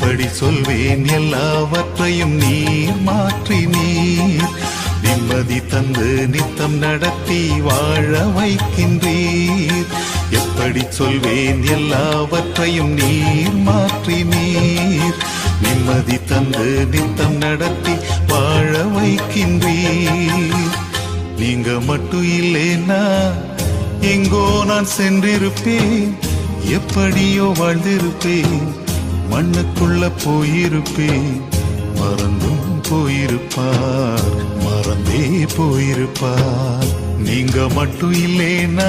எப்படி சொல்வேன் எல்லாவற்றையும் நீர் மாற்றினீர். நிம்மதி தந்து நித்தம் நடத்தி வாழ வைக்கின்றீர். எப்படி சொல்வேன் எல்லாவற்றையும் நீர் மாற்றினீர். நிம்மதி தந்து நித்தம் நடத்தி வாழ வைக்கின்றீர். நீங்க மட்டும் இல்லைன்னா எங்கோ நான் சென்றிருப்பேன். எப்படியோ வாழ்ந்திருப்பேன். மண்ணுக்குள்ள போயிருப்பேன். மறந்தும் போயிருப்பார், மறந்தே போயிருப்பார். நீங்க மட்டும் இல்லைன்னா